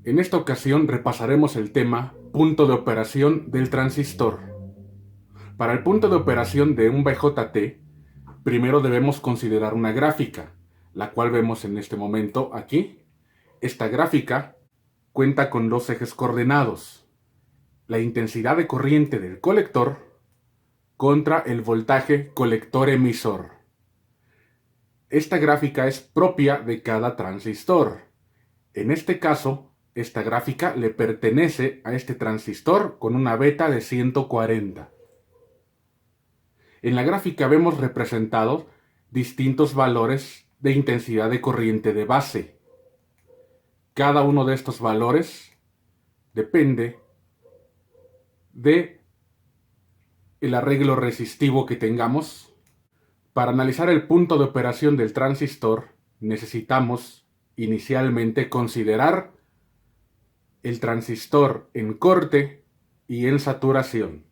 En esta ocasión repasaremos el tema punto de operación del transistor. Para el punto de operación de un BJT, primero debemos considerar una gráfica, la cual vemos en este momento aquí. Esta gráfica cuenta con dos ejes coordenados: la intensidad de corriente del colector contra el voltaje colector-emisor. Esta gráfica es propia de cada transistor. En este caso, esta gráfica le pertenece a este transistor con una beta de 140. En la gráfica vemos representados distintos valores de intensidad de corriente de base. Cada uno de estos valores depende de el arreglo resistivo que tengamos. Para analizar el punto de operación del transistor, necesitamos inicialmente considerar el transistor en corte y en saturación.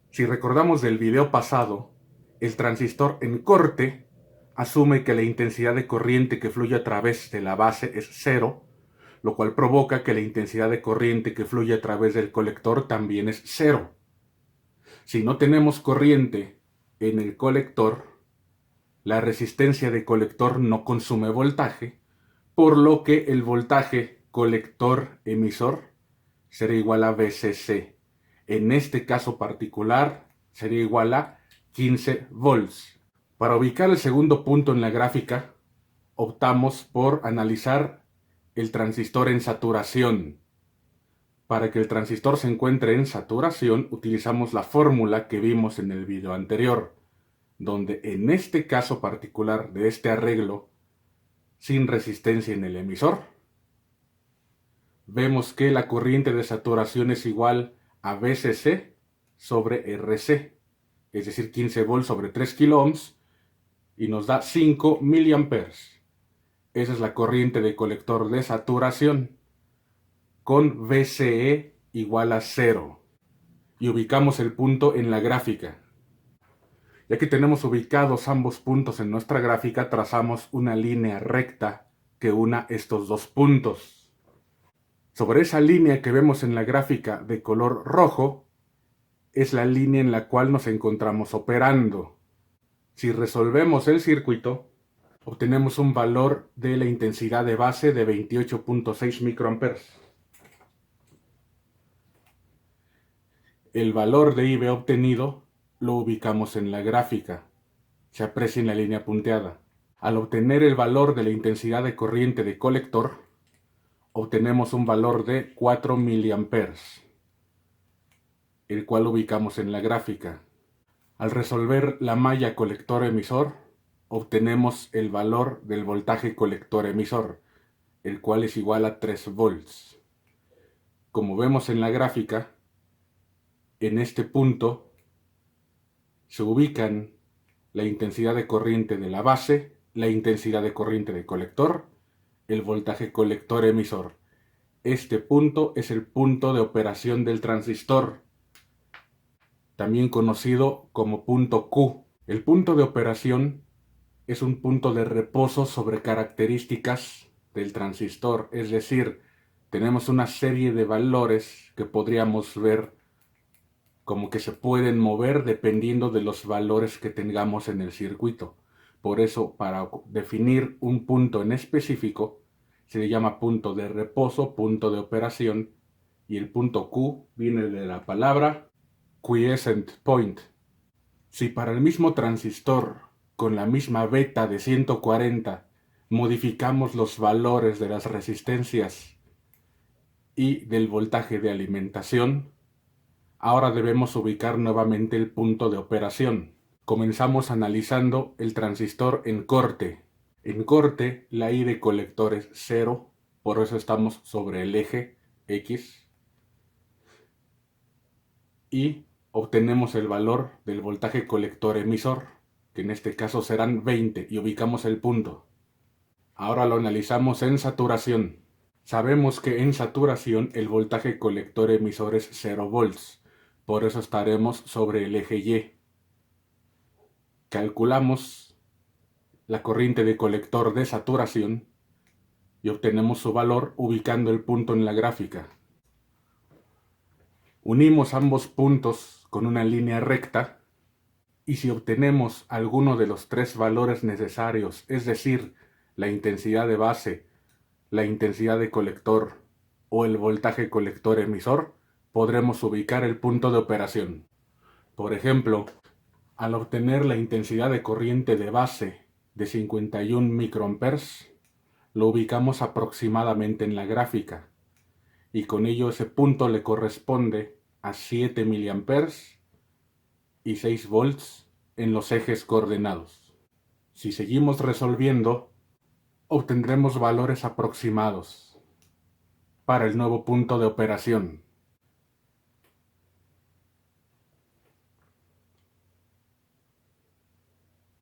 Si recordamos del video pasado, el transistor en corte asume que la intensidad de corriente que fluye a través de la base es cero, lo cual provoca que la intensidad de corriente que fluye a través del colector también es cero. Si no tenemos corriente en el colector, la resistencia de colector no consume voltaje, por lo que el voltaje colector-emisor será igual a VCC. En este caso particular sería igual a 15 volts. Para ubicar el segundo punto en la gráfica, optamos por analizar el transistor en saturación. Para que el transistor se encuentre en saturación, utilizamos la fórmula que vimos en el video anterior, donde en este caso particular de este arreglo, sin resistencia en el emisor, vemos que la corriente de saturación es igual a VCC sobre RC, es decir, 15 volts sobre 3 kiloohms, y nos da 5 miliamperes. Esa es la corriente de colector de saturación, con VCE igual a 0. Y ubicamos el punto en la gráfica. Ya que tenemos ubicados ambos puntos en nuestra gráfica, trazamos una línea recta que una estos dos puntos. Sobre esa línea que vemos en la gráfica de color rojo, es la línea en la cual nos encontramos operando. Si resolvemos el circuito, obtenemos un valor de la intensidad de base de 28.6 microamperes. El valor de IB obtenido lo ubicamos en la gráfica. Se aprecia en la línea punteada. Al obtener el valor de la intensidad de corriente de colector, obtenemos un valor de 4 miliamperes, el cual ubicamos en la gráfica. Al resolver la malla colector-emisor, obtenemos el valor del voltaje colector-emisor, el cual es igual a 3 volts. Como vemos en la gráfica, en este punto se ubican la intensidad de corriente de la base, la intensidad de corriente del colector, el voltaje colector-emisor. Este punto es el punto de operación del transistor, también conocido como punto Q. El punto de operación es un punto de reposo sobre características del transistor, es decir, tenemos una serie de valores que podríamos ver como que se pueden mover dependiendo de los valores que tengamos en el circuito. Por eso, para definir un punto en específico, se le llama punto de reposo, punto de operación, y el punto Q viene de la palabra quiescent point. Si para el mismo transistor, con la misma beta de 140, modificamos los valores de las resistencias y del voltaje de alimentación, ahora debemos ubicar nuevamente el punto de operación. Comenzamos analizando el transistor en corte. En corte, la I de colector es 0, por eso estamos sobre el eje X. Y obtenemos el valor del voltaje colector emisor, que en este caso serán 20, y ubicamos el punto. Ahora lo analizamos en saturación. Sabemos que en saturación el voltaje colector emisor es 0 volts, por eso estaremos sobre el eje Y. Calculamos la corriente de colector de saturación y obtenemos su valor ubicando el punto en la gráfica. Unimos ambos puntos con una línea recta y si obtenemos alguno de los tres valores necesarios, es decir, la intensidad de base, la intensidad de colector o el voltaje colector emisor, podremos ubicar el punto de operación. Por ejemplo, al obtener la intensidad de corriente de base de 51 microamperes, lo ubicamos aproximadamente en la gráfica, y con ello ese punto le corresponde a 7 miliamperes y 6 volts en los ejes coordenados. Si seguimos resolviendo, obtendremos valores aproximados para el nuevo punto de operación.